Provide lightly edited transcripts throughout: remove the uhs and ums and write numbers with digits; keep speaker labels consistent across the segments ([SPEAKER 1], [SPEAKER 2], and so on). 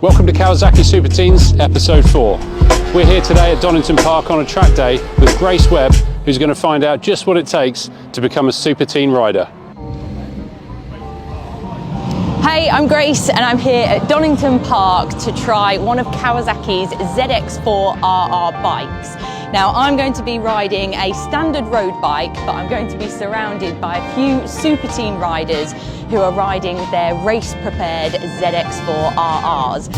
[SPEAKER 1] Welcome to Kawasaki Super Teens, episode 4. We're here today at Donington Park on a track day with Grace Webb, who's going to find out just what it takes to become a Super Teen rider.
[SPEAKER 2] Hey, I'm Grace and I'm here at Donington Park to try one of Kawasaki's ZX4 RR bikes. Now, I'm going to be riding a standard road bike, but I'm going to be surrounded by a few Super Teen riders who are riding their race-prepared ZX4 RRs.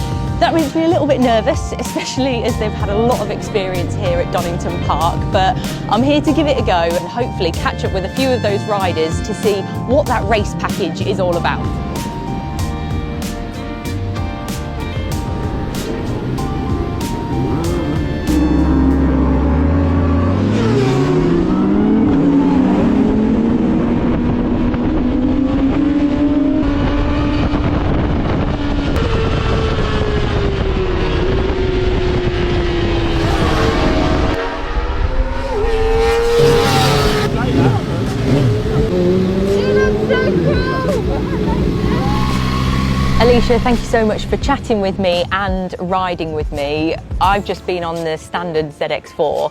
[SPEAKER 2] That makes me a little bit nervous, especially as they've had a lot of experience here at Donington Park, but I'm here to give it a go and hopefully catch up with a few of those riders to see what that race package is all about. Alicia, thank you so much for chatting with me and riding with me. I've just been on the standard ZX4.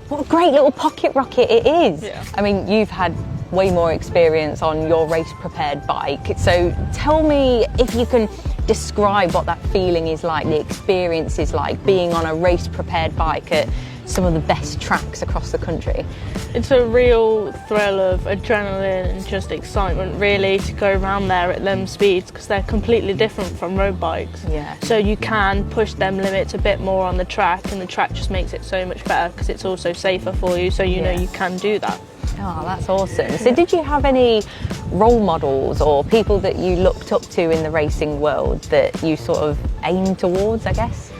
[SPEAKER 2] What a great little pocket rocket it is. Yeah. I mean, you've had way more experience on your race-prepared bike. So tell me if you can describe what that feeling is like, the experience is like being on a race-prepared bike at some of the best tracks across the country.
[SPEAKER 3] It's a real thrill of adrenaline and just excitement really to go around there at them speeds because they're completely different from road bikes. Yeah. So you can push them limits a bit more on the track and the track just makes it so much better because it's also safer for you, so you know you can do that.
[SPEAKER 2] Oh, that's awesome. So did you have any role models or people that you looked up to in the racing world that you sort of aimed towards, I guess?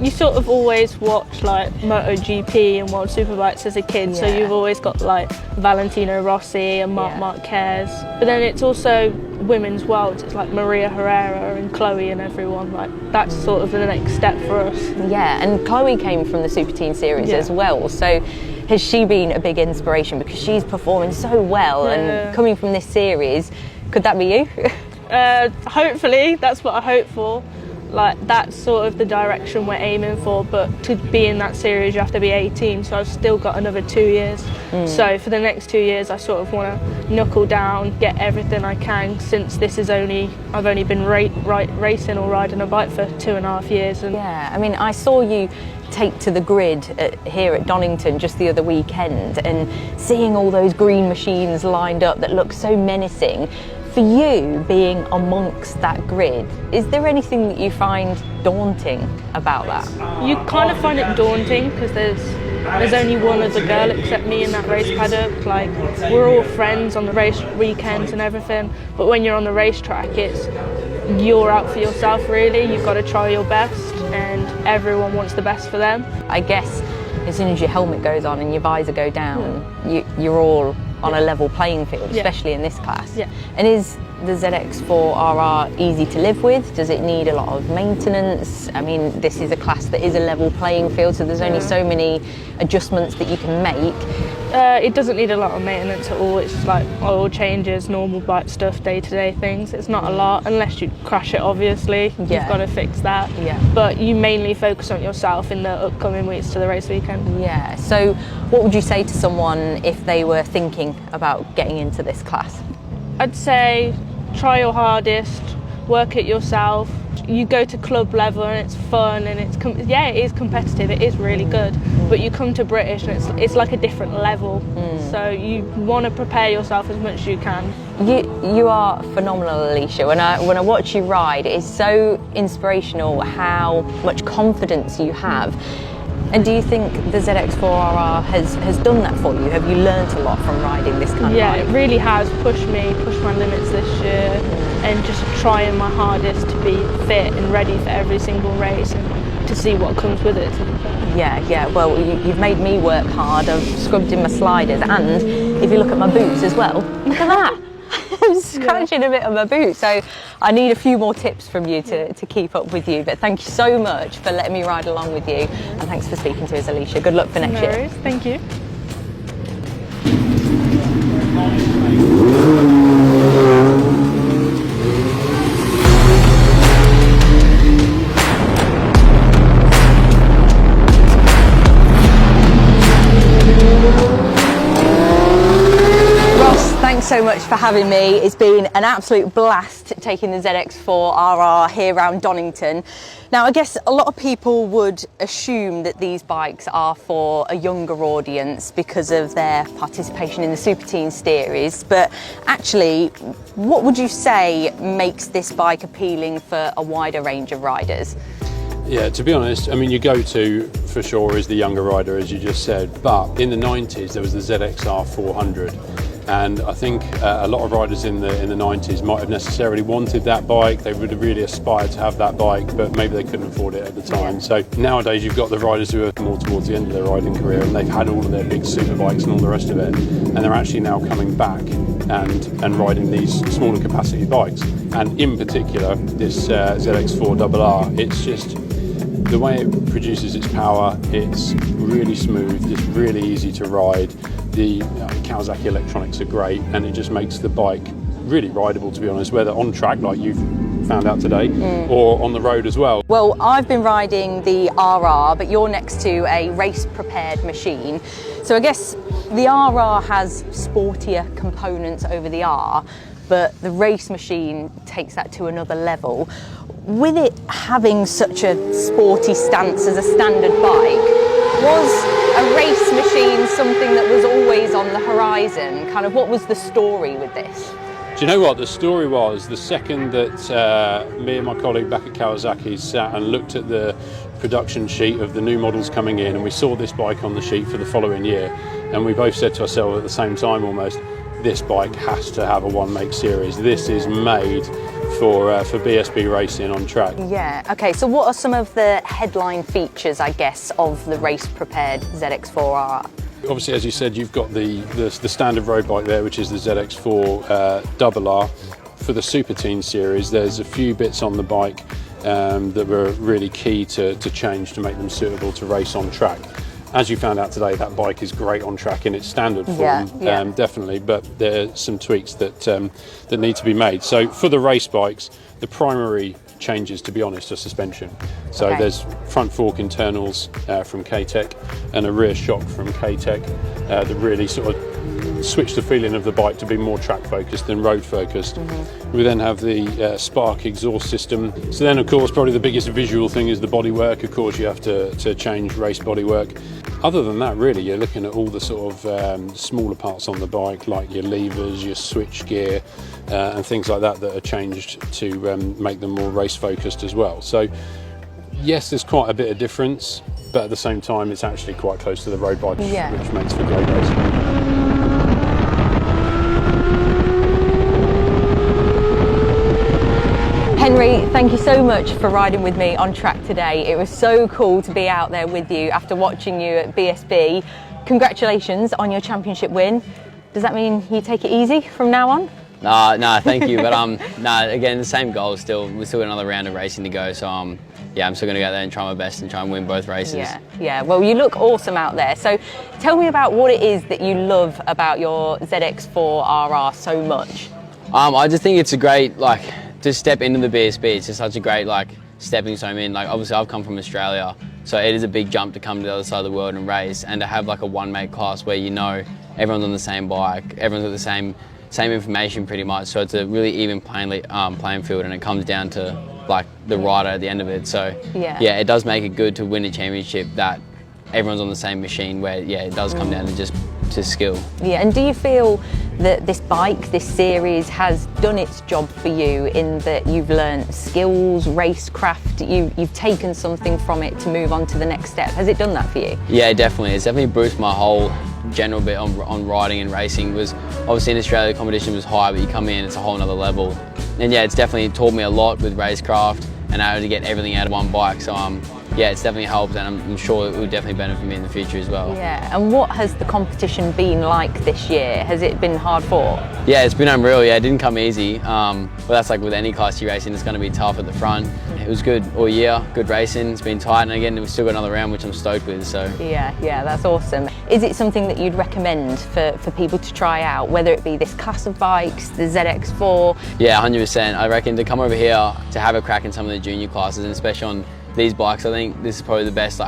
[SPEAKER 3] You sort of always watch like MotoGP and World Superbikes as a kid, so you've always got like Valentino Rossi and Marc Marquez. But then it's also women's worlds, it's like Maria Herrera and Chloe and everyone, like that's sort of the next step for us. Yeah, and Chloe came from the Super Teen series as well, so has she been a big inspiration because she's performing so well and coming from this series, could that be you? Hopefully, that's what I hope for. Like that's sort of the direction we're aiming for, but to be in that series you have to be 18, so I've still got another 2 years. So for the next 2 years I sort of want to knuckle down, get everything I can, since this is I've only been racing or riding a bike for 2.5 years. And
[SPEAKER 2] yeah, I mean, I saw you take to the grid here at Donington just the other weekend, and seeing all those green machines lined up that look so menacing. For you, being amongst that grid, is there anything that you find daunting about that?
[SPEAKER 3] You kind of find it daunting because there's only one other girl except me in that race paddock. Like, we're all friends on the race weekends and everything, but when you're on the racetrack, you're out for yourself really. You've got to try your best and everyone wants the best for them. I guess as soon as your helmet goes on and your visor go down, you're all on a level playing field, especially in this class. Yeah. And is the ZX4 RR easy to live with? Does it need a lot of maintenance? I mean, this is a class that is a level playing field, so there's only so many adjustments that you can make. It doesn't need a lot of maintenance at all. It's just like oil changes, normal bike stuff, day-to-day things. It's not a lot, unless you crash it, obviously. You've got to fix that. Yeah. But you mainly focus on yourself in the upcoming weeks to the race weekend.
[SPEAKER 2] Yeah. So what would you say to someone if they were thinking about getting into this class?
[SPEAKER 3] I'd say try your hardest, work it yourself. You go to club level and it's fun and it is competitive, it is really good, but you come to British and it's like a different level, so you want to prepare yourself as much as you can.
[SPEAKER 2] You are phenomenal, Alicia. When I watch you ride, it is so inspirational how much confidence you have. And do you think the ZX4 RR has done that for you? Have you learnt a lot from riding this kind of bike?
[SPEAKER 3] Yeah, it really has pushed my limits this year, and just trying my hardest to be fit and ready for every single race and to see what comes with it.
[SPEAKER 2] Yeah, well, you've made me work hard. I've scrubbed in my sliders, and if you look at my boots as well, look at that. I'm scratching a bit on my boot, so I need a few more tips from you to keep up with you. But thank you so much for letting me ride along with you, and thanks for speaking to us, Alicia. Good luck for next year.
[SPEAKER 3] No worries, thank you.
[SPEAKER 2] so much for having me. It's been an absolute blast taking the ZX4RR here around Donington. Now, I guess a lot of people would assume that these bikes are for a younger audience because of their participation in the Super Teen series, but actually, what would you say makes this bike appealing for a wider range of riders?
[SPEAKER 1] Yeah, to be honest, I mean, your go-to for sure is the younger rider, as you just said, but in the 90s there was the ZXR 400. And I think a lot of riders in the 90s might have necessarily wanted that bike. They would have really aspired to have that bike, but maybe they couldn't afford it at the time. Yeah. So nowadays you've got the riders who are more towards the end of their riding career, and they've had all of their big super bikes and all the rest of it, and they're actually now coming back and riding these smaller capacity bikes. And in particular, this ZX4RR, it's just the way it produces its power. It's really smooth, it's really easy to ride. The Kawasaki electronics are great, and it just makes the bike really rideable, to be honest, whether on track like you've found out today or on the road as well.
[SPEAKER 2] Well, I've been riding the RR, but you're next to a race prepared machine. So I guess the RR has sportier components over the R, but the race machine takes that to another level. With it having such a sporty stance as a standard bike, was a race machine something that was always on the horizon? Kind of what was the story with this?
[SPEAKER 1] Do you know what the story was? The second that me and my colleague back at Kawasaki sat and looked at the production sheet of the new models coming in, and we saw this bike on the sheet for the following year, and we both said to ourselves at the same time almost, this bike has to have a one make series. This is made for BSB racing on track.
[SPEAKER 2] Yeah, okay, so what are some of the headline features, I guess, of the race prepared ZX4RR?
[SPEAKER 1] Obviously, as you said, you've got the standard road bike there, which is the ZX4RR. For the Super Teen series, there's a few bits on the bike that were really key to change to make them suitable to race on track. As you found out today, that bike is great on track in its standard form, definitely, but there are some tweaks that that need to be made. So for the race bikes, the primary changes, to be honest, are suspension. So there's front fork internals from K-Tech and a rear shock from K-Tech that really sort of switch the feeling of the bike to be more track focused than road focused. We then have the Spark exhaust system. So then, of course, probably the biggest visual thing is the bodywork. Of course, you have to change race bodywork. Other than that, really, you're looking at all the sort of smaller parts on the bike, like your levers, your switch gear, and things like that are changed to make them more race focused as well. So yes, there's quite a bit of difference, but at the same time, it's actually quite close to the road bike, which makes for great racing.
[SPEAKER 2] Henry, thank you so much for riding with me on track today. It was so cool to be out there with you after watching you at BSB. Congratulations on your championship win. Does that mean you take it easy from now on?
[SPEAKER 4] No, thank you. But again, the same goal still. We've still got another round of racing to go. So yeah, I'm still going to go there and try my best and try and win both races.
[SPEAKER 2] Yeah. Well, you look awesome out there. So tell me about what it is that you love about your ZX4RR so much.
[SPEAKER 4] I just think it's a great to step into the BSB. It's just such a great stepping stone in. Obviously I've come from Australia, so it is a big jump to come to the other side of the world and race, and to have a one mate class where everyone's on the same bike, everyone's got the same information pretty much. So it's a really even playing field, and it comes down to the rider at the end of it. So yeah, it does make it good to win a championship that everyone's on the same machine, where it does come down to just skill. Yeah,
[SPEAKER 2] and do you feel that this bike, this series, has done its job for you in that you've learned skills, racecraft, you've taken something from it to move on to the next step? Has it done that for you?
[SPEAKER 4] Yeah, definitely. It's definitely boosted my whole general bit on riding and racing. Was obviously in Australia the competition was high, but you come in, it's a whole nother level. And yeah, it's definitely taught me a lot with racecraft and how to get everything out of one bike. So yeah, it's definitely helped, and I'm sure it will definitely benefit me in the future as well.
[SPEAKER 2] Yeah, and what has the competition been like this year? Has it been hard fought?
[SPEAKER 4] Yeah, it's been unreal. Yeah, it didn't come easy. But that's with any Class C racing, it's going to be tough at the front. It was good all year, good racing. It's been tight, and again, we've still got another round, which I'm stoked with. So
[SPEAKER 2] yeah, that's awesome. Is it something that you'd recommend for people to try out, whether it be this class of bikes, the ZX4?
[SPEAKER 4] Yeah, 100%. I reckon to come over here to have a crack in some of the junior classes, and especially on these bikes, I think this is probably the best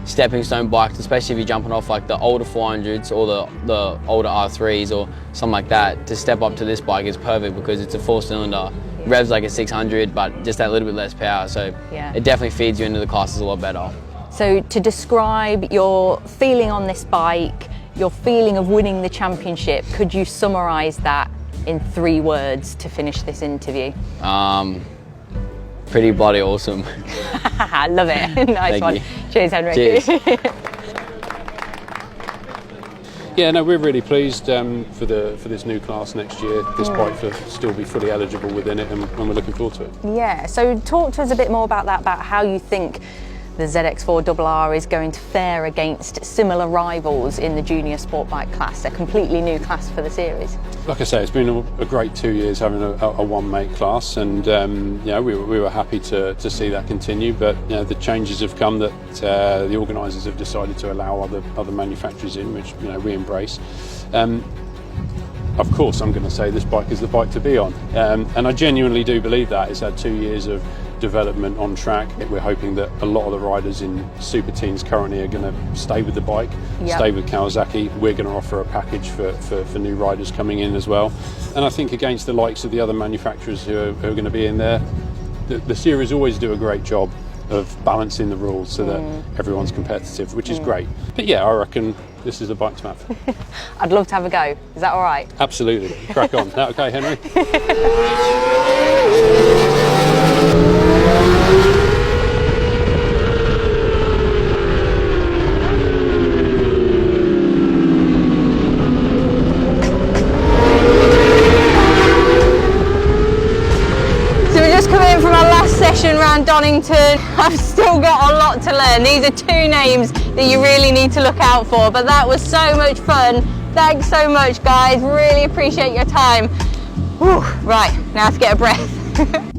[SPEAKER 4] stepping stone bikes, especially if you're jumping off like the older 400s or the older R3s or something like that. To step up to this bike is perfect because it's a 4-cylinder, revs like a 600, but just that little bit less power. So it definitely feeds you into the classes a lot better.
[SPEAKER 2] So to describe your feeling on this bike, your feeling of winning the championship, could you summarise that in 3 words to finish this interview?
[SPEAKER 4] Pretty bloody awesome.
[SPEAKER 2] I love it. Nice one.
[SPEAKER 4] You.
[SPEAKER 2] Cheers, Henry.
[SPEAKER 4] Cheers.
[SPEAKER 1] Yeah, no, we're really pleased for this new class next year. This bike will still be fully eligible within it, and we're looking forward to it.
[SPEAKER 2] Yeah, so talk to us a bit more about that, about how you think the ZX4RR is going to fare against similar rivals in the junior sport bike class, a completely new class for the series.
[SPEAKER 1] Like I say, it's been a great 2 years having a one-make class, and we were happy to see that continue. But the changes have come that the organisers have decided to allow other manufacturers in, which we embrace. Of course, I'm going to say this bike is the bike to be on, and I genuinely do believe that. It's had 2 years of development on track. We're hoping that a lot of the riders in super teens currently are going to stay with the bike, stay with Kawasaki. We're going to offer a package for new riders coming in as well. And I think against the likes of the other manufacturers who are going to be in there, the series always do a great job of balancing the rules so that everyone's competitive, which is great. But yeah, I reckon this is a bike to have.
[SPEAKER 2] I'd love to have a go. Is that all right?
[SPEAKER 1] Absolutely. Crack on. That okay, Henry?
[SPEAKER 2] Around Donington. I've still got a lot to learn. These are 2 names that you really need to look out for, but that was so much fun. Thanks so much, guys. Really appreciate your time. Whew. Right, now to get a breath.